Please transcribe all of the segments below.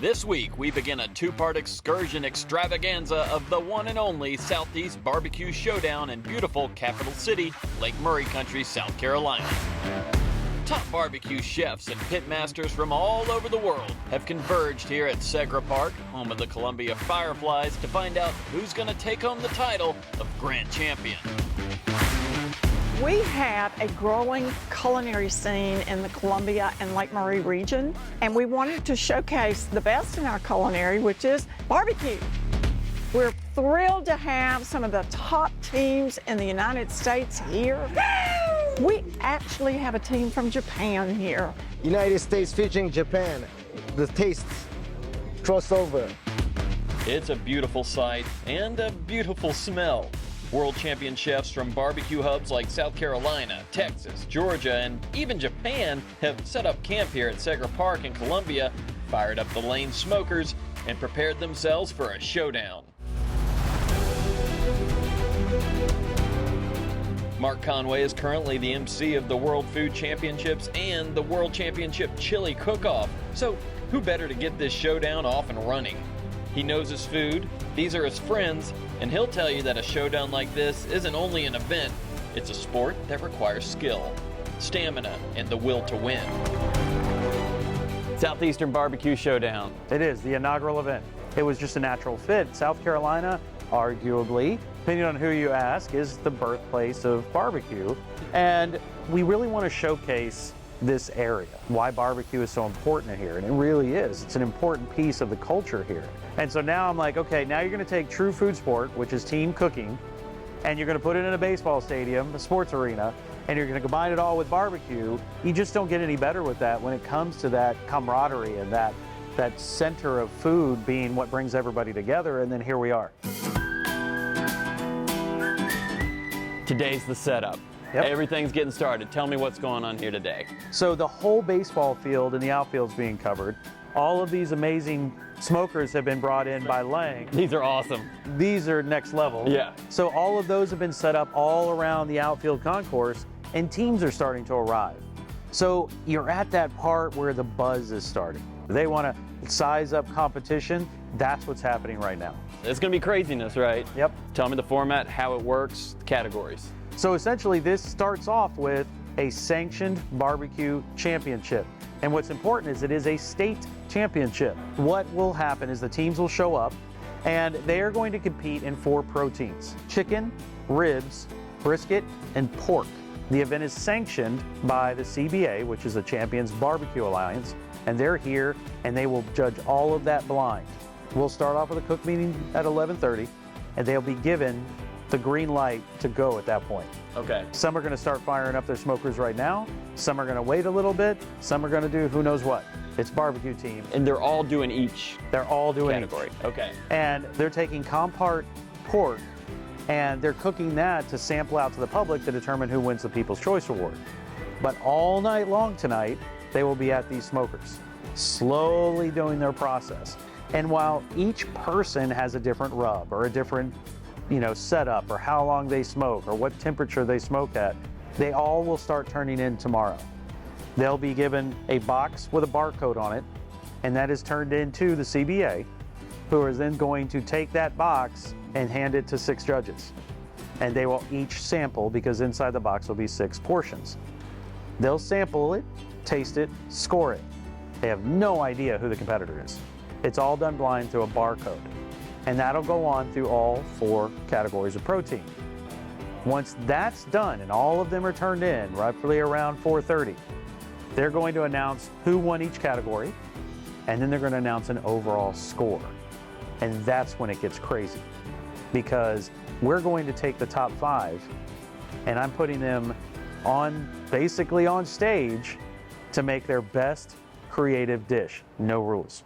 This week, we begin a two-part excursion extravaganza of the one and only Southeast BBQ Showdown in beautiful capital city, Lake Murray Country, South Carolina. Top barbecue chefs and pitmasters from all over the world have converged here at Segra Park, home of the Columbia Fireflies, to find out who's going to take home the title of Grand Champion. We have a growing culinary scene in the Columbia and Lake Murray region, and we wanted to showcase the best in our culinary, which is barbecue. We're thrilled to have some of the top teams in the United States here. We actually have a team from Japan here. United States featuring Japan. The taste crossover. It's a beautiful sight and a beautiful smell. World champion chefs from barbecue hubs like South Carolina, Texas, Georgia, and even Japan have set up camp here at Segra Park in Columbia, fired up the lane smokers, and prepared themselves for a showdown. Mark Conway is currently the MC of the World Food Championships and the World Championship Chili Cook-Off, so who better to get this showdown off and running? He knows his food, these are his friends, and he'll tell you that a showdown like this isn't only an event, it's a sport that requires skill, stamina, and the will to win. Southeastern BBQ Showdown. It is the inaugural event. It was just a natural fit. South Carolina, arguably, depending on who you ask, is the birthplace of barbecue. And we really want to showcase this area, why barbecue is so important here, and it really is. It's an important piece of the culture here. And so now I'm like, okay, now you're going to take true food sport, which is team cooking, and you're going to put it in a baseball stadium, a sports arena, and you're going to combine it all with barbecue. You just don't get any better with that when it comes to that camaraderie and that center of food being what brings everybody together, and then here we are. Today's the setup. Yep. Everything's getting started. Tell me what's going on here today. So the whole baseball field and the outfield's being covered. All of these amazing smokers have been brought in by Lang. These are awesome. These are next level. Yeah. So all of those have been set up all around the outfield concourse, and teams are starting to arrive. So you're at that part where the buzz is starting. They want to size up competition. That's what's happening right now. It's going to be craziness, right? Yep. Tell me the format, how it works, categories. So essentially this starts off with a sanctioned barbecue championship. And what's important is it is a state championship. What will happen is the teams will show up and they are going to compete in 4 proteins: chicken, ribs, brisket, and pork. The event is sanctioned by the CBA, which is the Champions Barbecue Alliance, and they're here and they will judge all of that blind. We'll start off with a cook meeting at 11:30 and they'll be given the green light to go at that point. Okay. Some are going to start firing up their smokers right now. Some are going to wait a little bit. Some are going to do who knows what. It's barbecue team. And they're all doing each They're all doing category. each. Okay. And they're taking compart pork and they're cooking that to sample out to the public to determine who wins the People's Choice Award. But all night long tonight, they will be at these smokers, slowly doing their process. And while each person has a different rub or a different setup or how long they smoke or what temperature they smoke at, they all will start turning in tomorrow. They'll be given a box with a barcode on it, and that is turned into the CBA, who is then going to take that box and hand it to 6 judges. And they will each sample, because inside the box will be 6 portions. They'll sample it, taste it, score it. They have no idea who the competitor is. It's all done blind through a barcode. And that'll go on through all 4 categories of protein. Once that's done and all of them are turned in roughly around 4:30, they're going to announce who won each category, and then they're going to announce an overall score. And that's when it gets crazy, because we're going to take the top 5 and I'm putting them basically on stage to make their best creative dish. No rules.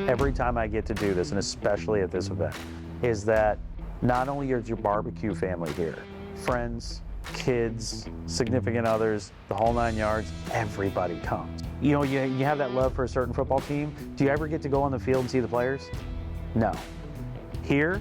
Every time I get to do this, and especially at this event, is that not only is your barbecue family here, friends, kids, significant others, the whole 9 yards, everybody comes. You have that love for a certain football team. Do you ever get to go on the field and see the players? No. Here,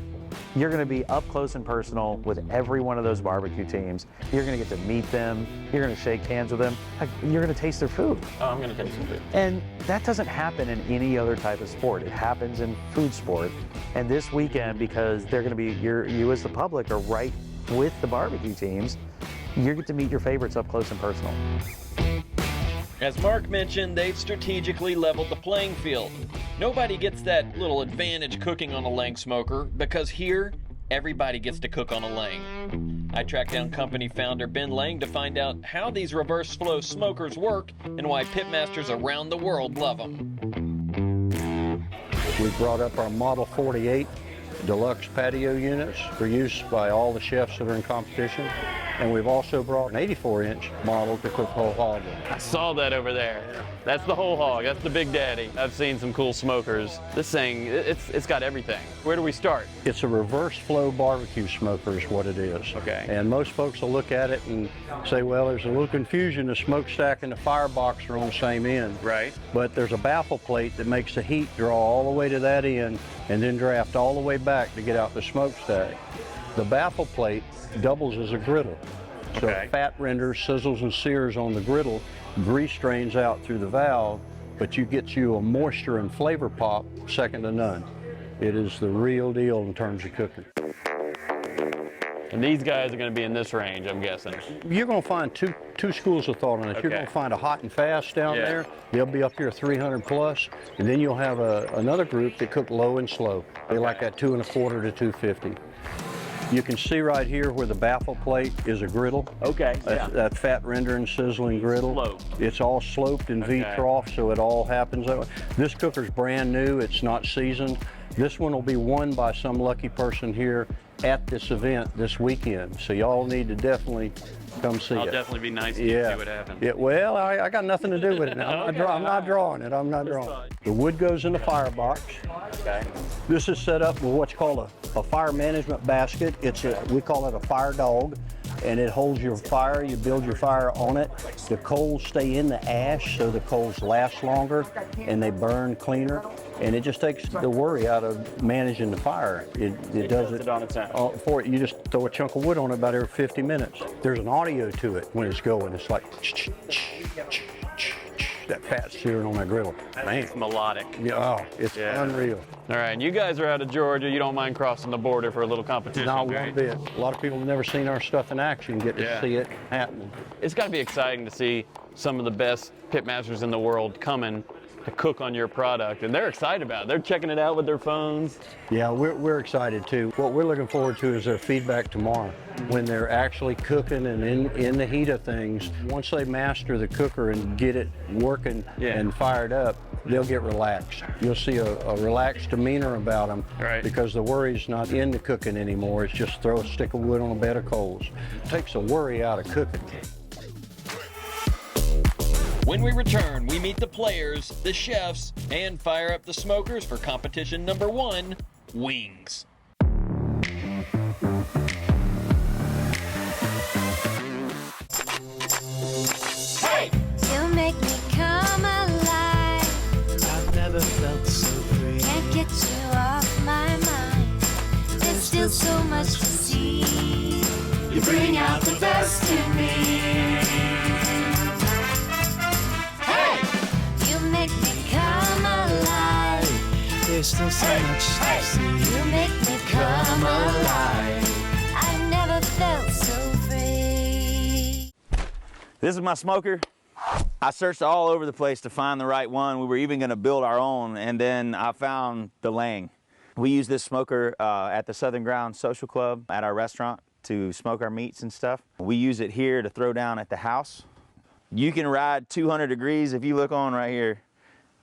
You're going to be up close and personal with every one of those barbecue teams. You're going to get to meet them. You're going to shake hands with them. Heck, you're going to taste their food. Oh, I'm going to taste some food. And that doesn't happen in any other type of sport. It happens in food sport. And this weekend, because they're going to be, you as the public are right with the barbecue teams, you get to meet your favorites up close and personal. As Mark mentioned, they've strategically leveled the playing field. Nobody gets that little advantage cooking on a Lang smoker because here, everybody gets to cook on a Lang. I tracked down company founder Ben Lang to find out how these reverse flow smokers work and why pitmasters around the world love them. We brought up our Model 48 deluxe patio units for use by all the chefs that are in competition. And we've also brought an 84-inch model to cook whole hog with. I saw that over there. That's the whole hog. That's the Big Daddy. I've seen some cool smokers. This thing, it's got everything. Where do we start? It's a reverse flow barbecue smoker is what it is. Okay. And most folks will look at it and say, well, there's a little confusion. The smokestack and the firebox are on the same end. Right. But there's a baffle plate that makes the heat draw all the way to that end and then draft all the way back to get out the smokestack. The baffle plate doubles as a griddle. So Okay. fat renders, sizzles, and sears on the griddle, grease drains out through the valve, but you get you a moisture and flavor pop second to none. It is the real deal in terms of cooking. And these guys are going to be in this range, I'm guessing. You're going to find two schools of thought on it. Okay. You're going to find a hot and fast down Yeah. there. They'll be up here 300 plus, and then you'll have another group that cook low and slow. They like that 2¼ to 250. You can see right here where the baffle plate is a griddle. Okay, yeah. That fat rendering, sizzling griddle. Sloped. It's all sloped and Okay. V-trough, so it all happens that way. This cooker's brand new. It's not seasoned. This one will be won by some lucky person here at this event this weekend. So y'all need to definitely come see I'll it. definitely be nice to Yeah. see what happens. Yeah, well, I got nothing to do with it now. Okay. I'm not drawing it. I'm not drawing it. The wood goes in the firebox. Okay. This is set up with what's called a fire management basket. We call it a fire dog, and it holds your fire. You build your fire on it. The coals stay in the ash, so the coals last longer and they burn cleaner. And it just takes the worry out of managing the fire. It does it on its own. You just throw a chunk of wood on it about every 50 minutes. There's an audio to it when it's going. It's like that fat searing on that griddle. Man. It's melodic. Yeah, oh, it's Yeah. unreal. All right, and you guys are out of Georgia. You don't mind crossing the border for a little competition, Not right? one bit. A lot of people have never seen our stuff in action, get to Yeah. see it happening. It's got to be exciting to see some of the best pitmasters in the world coming to cook on your product, and they're excited about it. They're checking it out with their phones. Yeah, we're excited too. What we're looking forward to is their feedback tomorrow when they're actually cooking and in the heat of things. Once they master the cooker and get it working and fired up, they'll get relaxed. You'll see a relaxed demeanor about them Right. because the worry's not in the cooking anymore. It's just throw a stick of wood on a bed of coals. It takes the worry out of cooking. When we return, we meet the players, the chefs, and fire up the smokers for competition number 1, wings. Hey! You make me come alive. I've never felt so free. Can't get you off my mind. There's still so much to see. You bring out the best in me. Hey! You make me come alive. There's still so much to see. You make me come alive. I've never felt so free. This is my smoker. I searched all over the place to find the right one. We were even going to build our own, and then I found the Lang. We use this smoker at the Southern Ground Social Club at our restaurant to smoke our meats and stuff. We use it here to throw down at the house. You can ride 200 degrees if you look on right here.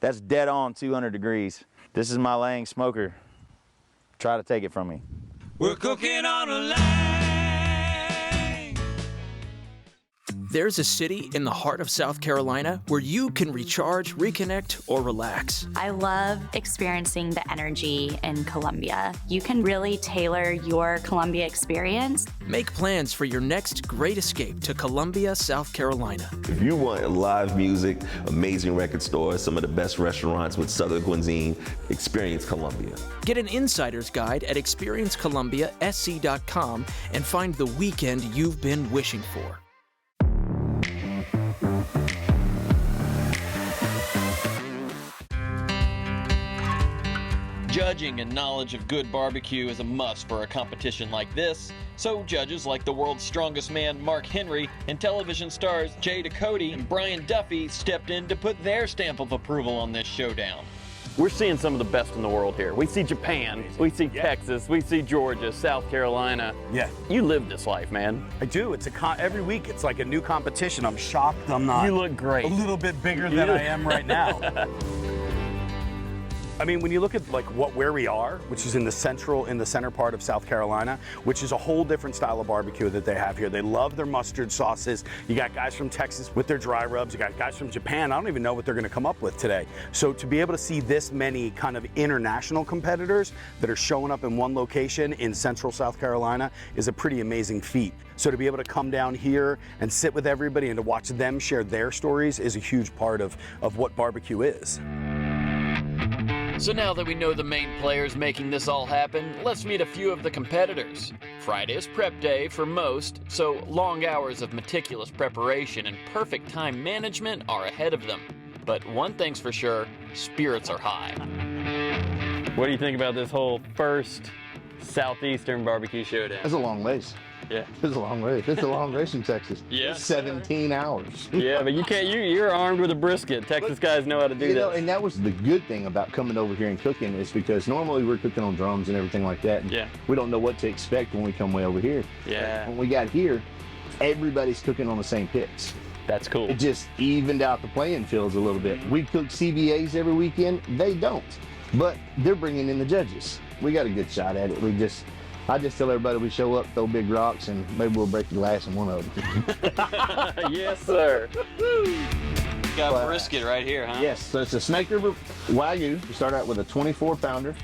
That's dead on 200 degrees. This is my Lang smoker. Try to take it from me. We're cooking on a Lang. There's a city in the heart of South Carolina where you can recharge, reconnect, or relax. I love experiencing the energy in Columbia. You can really tailor your Columbia experience. Make plans for your next great escape to Columbia, South Carolina. If you want live music, amazing record stores, some of the best restaurants with Southern cuisine, experience Columbia. Get an insider's guide at experiencecolumbiasc.com and find the weekend you've been wishing for. Judging and knowledge of good barbecue is a must for a competition like this, so judges like the world's strongest man Mark Henry and television stars Jay Ducote and Brian Duffy stepped in to put their stamp of approval on this showdown. We're seeing some of the best in the world here. We see Japan, we see Texas, we see Georgia, South Carolina. Yeah. You live this life, man. I do. It's every week it's like a new competition. I'm shocked I'm not. You look great. A little bit bigger than I am right now. I mean, when you look at like where we are, which is in the center part of South Carolina, which is a whole different style of barbecue that they have here. They love their mustard sauces. You got guys from Texas with their dry rubs. You got guys from Japan. I don't even know what they're going to come up with today. So to be able to see this many kind of international competitors that are showing up in one location in central South Carolina is a pretty amazing feat. So to be able to come down here and sit with everybody and to watch them share their stories is a huge part of what barbecue is. So now that we know the main players making this all happen, let's meet a few of the competitors. Friday is prep day for most, so long hours of meticulous preparation and perfect time management are ahead of them. But one thing's for sure, spirits are high. What do you think about this whole first Southeastern BBQ Showdown? That's a long ways. Yeah. It's a long race. It's a long race from Texas. Yeah. 17 hours. Yeah, but you can't. You're armed with a brisket. Texas guys know how to do You that. know, and that was the good thing about coming over here and cooking is because normally we're cooking on drums and everything like that. Yeah. We don't know what to expect when we come way over here. Yeah. When we got here, everybody's cooking on the same pits. That's cool. It just evened out the playing fields a little bit. We cook CVAs every weekend. They don't, but they're bringing in the judges. We got a good shot at it. I just tell everybody we show up, throw big rocks, and maybe we'll break the glass in one of them. Yes, sir. Got brisket right here, huh? Yes, so it's a Snake River Wagyu. We start out with a 24-pounder.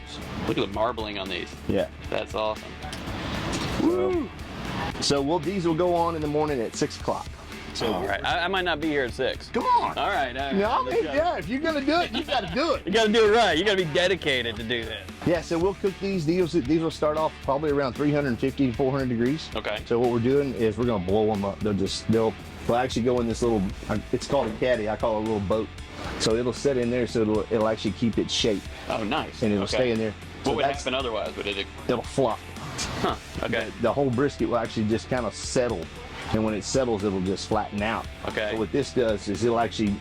Look at the marbling on these. Yeah. That's awesome. Woo! So these will go on in the morning at 6 o'clock. So all right, I might not be here at 6. Come on. All right. No, yeah, if you're gonna do it, you gotta do it. You gotta do it right. You gotta be dedicated to do that. Yeah, so we'll cook these. These will start off probably around 350 to 400 degrees. Okay. So what we're doing is we're gonna blow them up. They'll actually go in this little, it's called a caddy. I call it a little boat. So it'll sit in there so it'll actually keep its shape. Oh, nice. And it'll stay in there. What would happen otherwise? It'll flop. Huh. Okay. The whole brisket will actually just kind of settle. And when it settles, it'll just flatten out. Okay. So what this does is it'll actually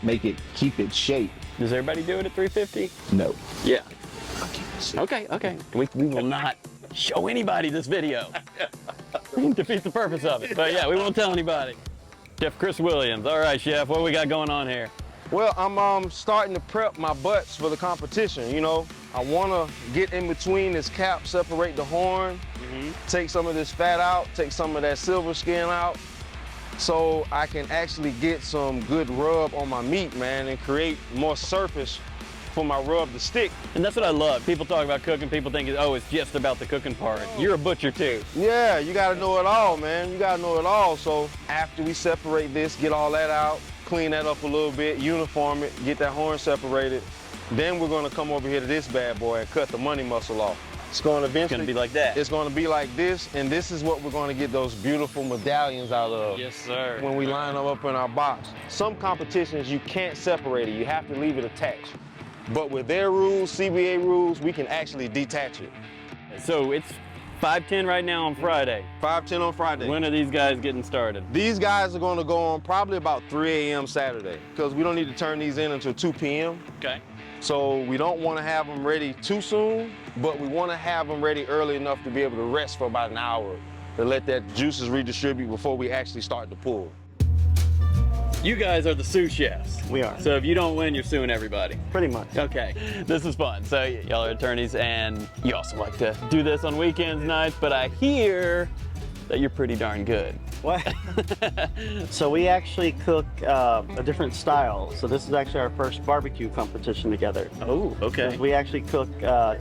keep its shape. Does everybody do it at 350? No. Yeah. Okay. We will not show anybody this video. Defeats the purpose of it. But yeah, we won't tell anybody. Chef Chris Williams. All right, Chef, what we got going on here? Well, I'm starting to prep my butts for the competition, you know. I want to get in between this cap, separate the horn, take some of this fat out, take some of that silver skin out, so I can actually get some good rub on my meat, man, and create more surface for my rub to stick. And that's what I love. People talk about cooking, people think, oh, it's just about the cooking part. You're a butcher too. Yeah, you gotta know it all, man. You gotta know it all. So after we separate this, get all that out, clean that up a little bit, uniform it, get that horn separated, then we're gonna come over here to this bad boy and cut the money muscle off. It's gonna be like that. It's gonna be like this, and this is what we're gonna get those beautiful medallions out of. Yes, sir. When we line them up in our box. Some competitions, you can't separate it. You have to leave it attached. But with their rules, CBA rules, we can actually detach it. So it's 5:10 right now on Friday. 5:10 on Friday. When are these guys getting started? These guys are gonna go on probably about 3 a.m. Saturday, because we don't need to turn these in until 2 p.m. Okay. So we don't want to have them ready too soon, but we want to have them ready early enough to be able to rest for about an hour to let that juices redistribute before we actually start to pull. You guys are the sous chefs. We are. So if you don't win, you're suing everybody. Pretty much. Okay, this is fun. So y'all are attorneys, and you also like to do this on weekends, nights, but I hear that you're pretty darn good. What? So we actually cook a different style. So this is actually our first barbecue competition together. Oh, okay. We actually cook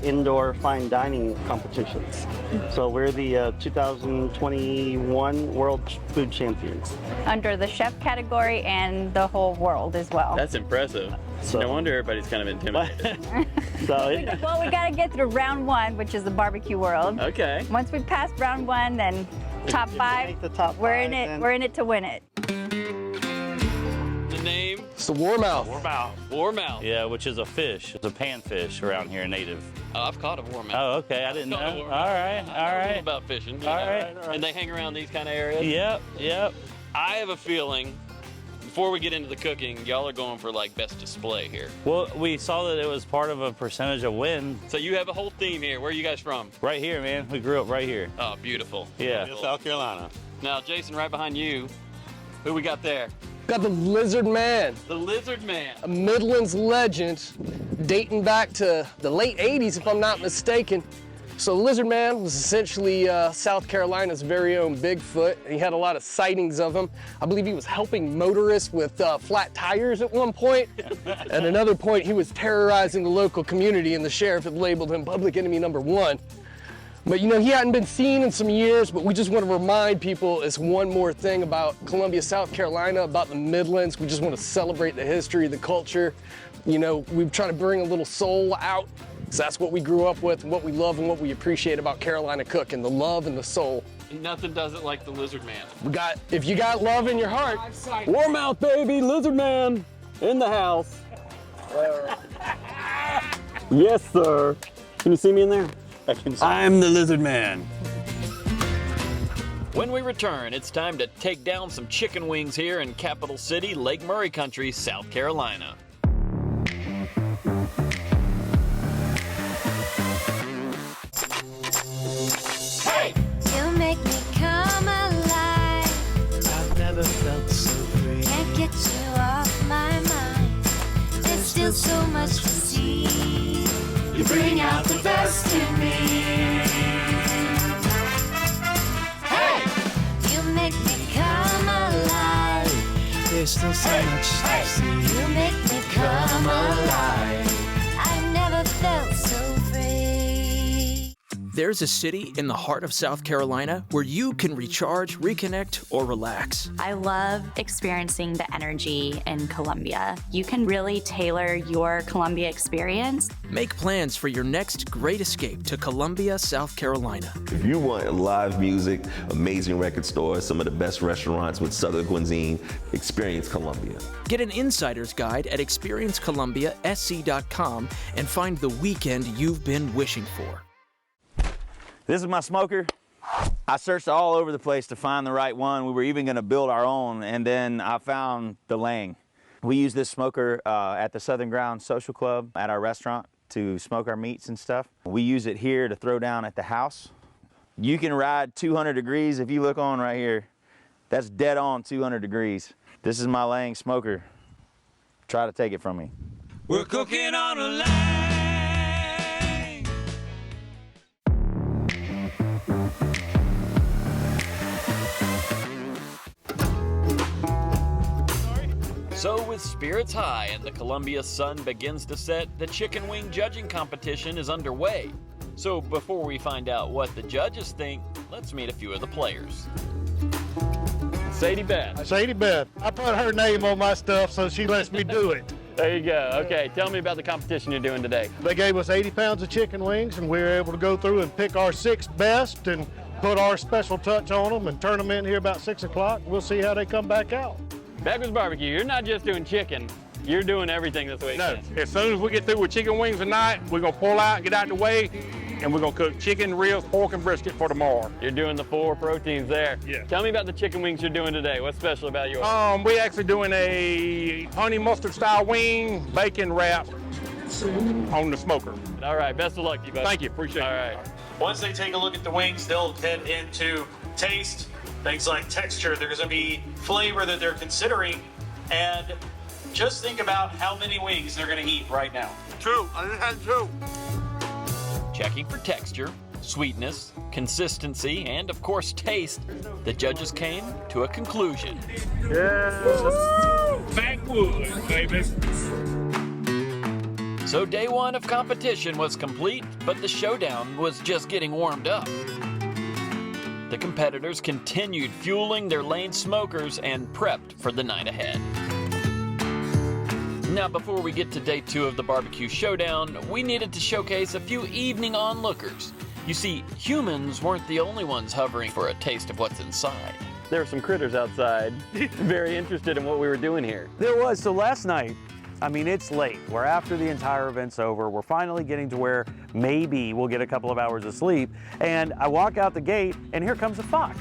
indoor fine dining competitions. So we're the 2021 World Food Champions. Under the chef category and the whole world as well. That's impressive. So, no wonder everybody's kind of intimidated. Well, we got to get through round one, which is the barbecue world. Okay. Once we pass round one, then top five, we're in it. We're in it to win it. The name? It's the warmouth. Warmouth. Yeah, which is a fish. It's a panfish around here, native. Oh, I've caught a warmouth. Oh, okay. I didn't know. All right, all right. About fishing. All right. And they hang around these kind of areas? Yep. I have a feeling, before we get into the cooking, y'all are going for like best display here. Well, we saw that it was part of a percentage of win. So you have a whole theme here. Where are you guys from? Right here, man. We grew up right here. Oh, beautiful. Yeah. Beautiful. South Carolina. Now, Jason, right behind you, who we got there? Got the Lizard Man. The Lizard Man. A Midlands legend dating back to the late 80s, if I'm not mistaken. So the Lizard Man was essentially South Carolina's very own Bigfoot. He had a lot of sightings of him. I believe he was helping motorists with flat tires at one point. At another point, he was terrorizing the local community, and the sheriff had labeled him public enemy #1. But you know, he hadn't been seen in some years, but we just want to remind people it's one more thing about Columbia, South Carolina, about the Midlands. We just want to celebrate the history, the culture. You know, we're trying to bring a little soul out. So that's what we grew up with, and what we love and what we appreciate about Carolina cooking, the love and the soul. Nothing does it like the Lizard Man. If you got love in your heart, Warmouth, baby, Lizard Man in the house. Yes, sir. Can you see me in there? I'm the Lizard Man. When we return, it's time to take down some chicken wings here in Capital City, Lake Murray Country, South Carolina. Hey! You make me come alive. I've never felt so free. Can't get you off my mind. There's still so much to see. You bring out the best in me. Hey! You make me come alive. There's still so much to see. You make me come alive. I've never felt so free. There's a city in the heart of South Carolina where you can recharge, reconnect, or relax. I love experiencing the energy in Columbia. You can really tailor your Columbia experience. Make plans for your next great escape to Columbia, South Carolina. If you want live music, amazing record stores, some of the best restaurants with Southern cuisine, experience Columbia. Get an insider's guide at experiencecolumbiasc.com and find the weekend you've been wishing for. This is my smoker. I searched all over the place to find the right one. We were even gonna build our own, and then I found the Lang. We use this smoker at the Southern Ground Social Club at our restaurant to smoke our meats and stuff. We use it here to throw down at the house. You can ride 200 degrees if you look on right here. That's dead on 200 degrees. This is my Lang smoker. Try to take it from me. We're cooking on a Lang. So with spirits high and the Columbia sun begins to set, the chicken wing judging competition is underway. So before we find out what the judges think, let's meet a few of the players. Sadie Beth. Sadie Beth. I put her name on my stuff, so she lets me do it. There you go. Okay, tell me about the competition you're doing today. They gave us 80 pounds of chicken wings, and we were able to go through and pick our 6 best and put our special touch on them and turn them in here about 6 o'clock. We'll see how they come back out. Backwards Barbecue, you're not just doing chicken, you're doing everything this weekend. No, as soon as we get through with chicken wings tonight, we're gonna pull out, get out of the way, and we're gonna cook chicken, ribs, pork, and brisket for tomorrow. You're doing the 4 proteins there. Yeah. Tell me about the chicken wings you're doing today. What's special about yours? We're actually doing a honey mustard style wing, bacon wrap on the smoker. All right, best of luck to you, buddy. Thank you, appreciate it. All right. Once they take a look at the wings, they'll head into taste, things like texture. There's gonna be flavor that they're considering, and just think about how many wings they're gonna eat right now. 2, I just had 2. Checking for texture, sweetness, consistency, and of course taste, the judges came to a conclusion. Backwoods, baby. So day one of competition was complete, but the showdown was just getting warmed up. The competitors continued fueling their lane smokers and prepped for the night ahead. Now, before we get to day two of the barbecue showdown, we needed to showcase a few evening onlookers. You see, humans weren't the only ones hovering for a taste of what's inside. There were some critters outside, very interested in what we were doing here. There was. So last night, I mean, it's late. We're after the entire event's over. We're finally getting to where maybe we'll get a couple of hours of sleep. And I walk out the gate, and here comes a fox.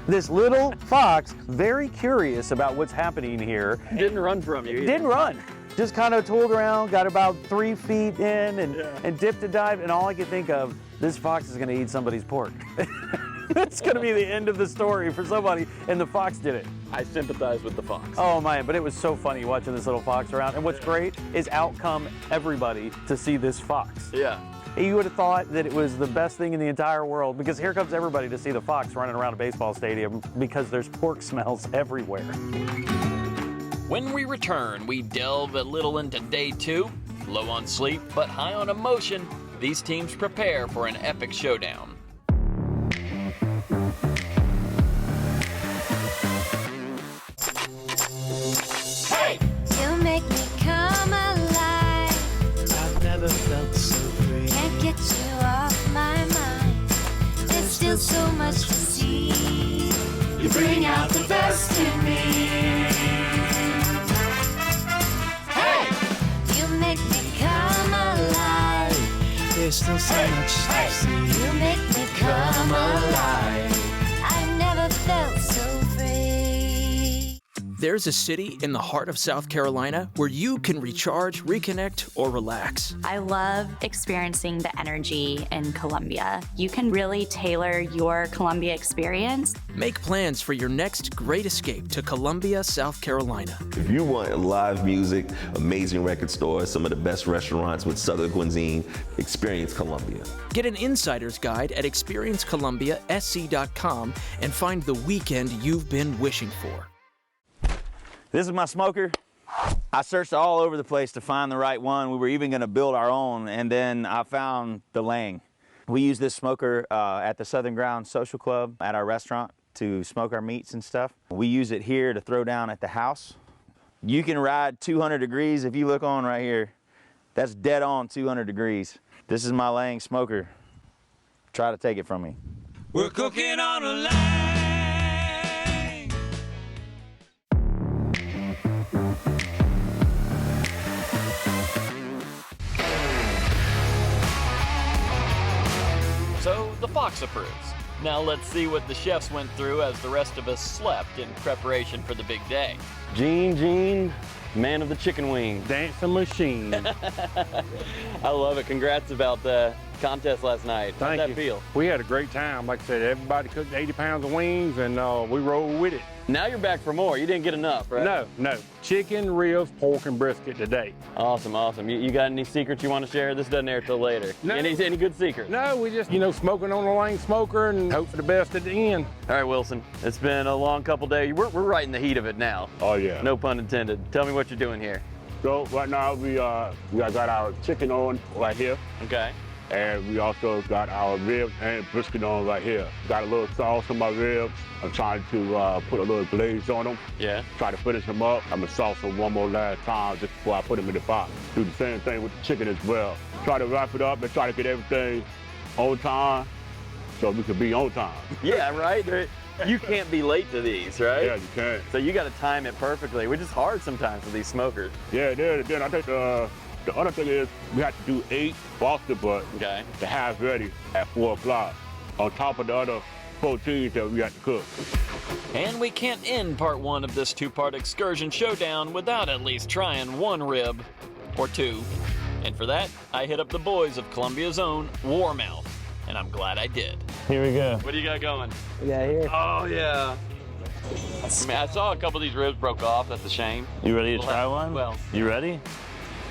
This little fox, very curious about what's happening here. Didn't run from you either. Didn't run. Just kind of tooled around, got about 3 feet in and dipped and dived, and all I could think of, this fox is gonna eat somebody's pork. That's gonna be the end of the story for somebody, and the fox did it. I sympathize with the fox. Oh man, but it was so funny watching this little fox around, and what's great is out come everybody to see this fox. Yeah. You would have thought that it was the best thing in the entire world, because here comes everybody to see the fox running around a baseball stadium because there's pork smells everywhere. When we return, we delve a little into day two. Low on sleep, but high on emotion, these teams prepare for an epic showdown. Hey! You make me come alive. I've never felt so free. Can't get you off my mind. There's still so much to see. You bring out the best in me. You make me come alive. There's still so much to see. You make me come alive. I never felt so free. There's a city in the heart of South Carolina where you can recharge, reconnect, or relax. I love experiencing the energy in Columbia. You can really tailor your Columbia experience. Make plans for your next great escape to Columbia, South Carolina. If you want live music, amazing record stores, some of the best restaurants with Southern cuisine, experience Columbia. Get an insider's guide at experiencecolumbiasc.com and find the weekend you've been wishing for. This is my smoker. I searched all over the place to find the right one. We were even gonna build our own, and then I found the Lang. We use this smoker at the Southern Ground Social Club at our restaurant to smoke our meats and stuff. We use it here to throw down at the house. You can ride 200 degrees if you look on right here. That's dead on 200 degrees. This is my Lang smoker. Try to take it from me. We're cooking on a line. So the fox approves. Now let's see what the chefs went through as the rest of us slept in preparation for the big day. Gene, man of the chicken wings. Dancing machine. I love it. Congrats about the contest last night. How'd that feel? We had a great time. Like I said, everybody cooked 80 pounds of wings, and we rolled with it. Now you're back for more. You didn't get enough, right? No. Chicken, ribs, pork, and brisket today. Awesome. You got any secrets you want to share? This doesn't air till later. No. Any good secrets? No, we just, smoking on the Lang smoker and hope for the best at the end. All right, Wilson. It's been a long couple days. We're right in the heat of it now. Oh, yeah. No pun intended. Tell me what you're doing here. So right now we got our chicken on right here. Okay. And we also got our ribs and brisket on right here. Got a little sauce on my ribs. I'm trying to put a little glaze on them. Yeah. Try to finish them up. I'm gonna sauce them one more last time just before I put them in the pot. Do the same thing with the chicken as well. Try to wrap it up and try to get everything on time so we can be on time. Yeah, right? You can't be late to these, right? Yeah, you can't. So you got to time it perfectly, which is hard sometimes with these smokers. Yeah, it is. Then I think the other thing is we have to do 8 Boston butts to have ready at 4 o'clock on top of the other 14 that we have to cook. And we can't end part 1 of this 2-part excursion showdown without at least trying 1 rib or 2. And for that, I hit up the boys of Columbia's own Warmouth, and I'm glad I did. Here we go. What do you got going? Yeah, here. Oh, yeah. I mean, I saw a couple of these ribs broke off. That's a shame. You ready to try one? Well, you ready?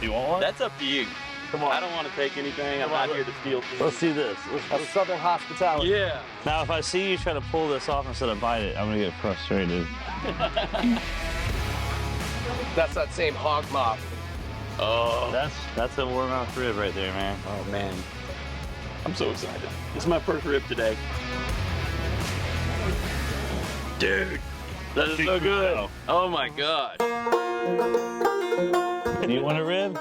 You want one? That's up to you. Come on. I don't want to take anything. I'm not here to steal. Let's do this. That's Southern hospitality. Yeah. Now, if I see you try to pull this off instead of bite it, I'm gonna get frustrated. That's that same hog mop. Oh. That's a warm mouth rib right there, man. Oh, man. I'm so excited. This is my first rib today. Dude, that is so good. Oh, my God. You want a rib?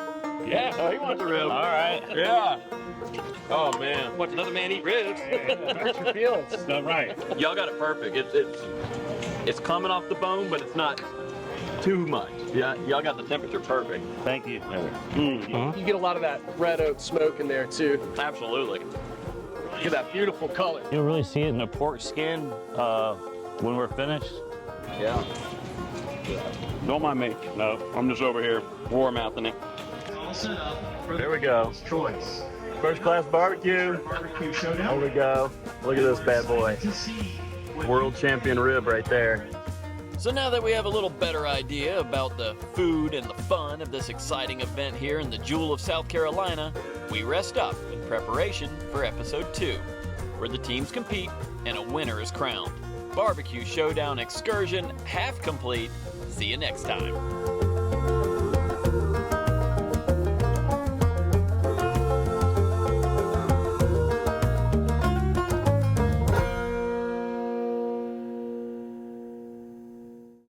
Yeah, oh, he wants a rib. All right. Yeah. Oh, man. Watch another man eat ribs. Hurt your feelings. All right. Y'all got it perfect. It's coming off the bone, but it's not too much. Yeah, y'all got the temperature perfect. Thank you. You get a lot of that red oak smoke in there too. Absolutely. Look at that beautiful color. You'll really see it in the pork skin when we're finished. Yeah. Don't mind me. No, I'm just over here warm mouthing it. There we go. Choice. First class barbecue. BBQ Showdown. There we go. Look at this bad boy. World champion rib right there. So now that we have a little better idea about the food and the fun of this exciting event here in the Jewel of South Carolina, we rest up in preparation for episode 2, where the teams compete and a winner is crowned. Barbecue Showdown Excursion half complete. See you next time.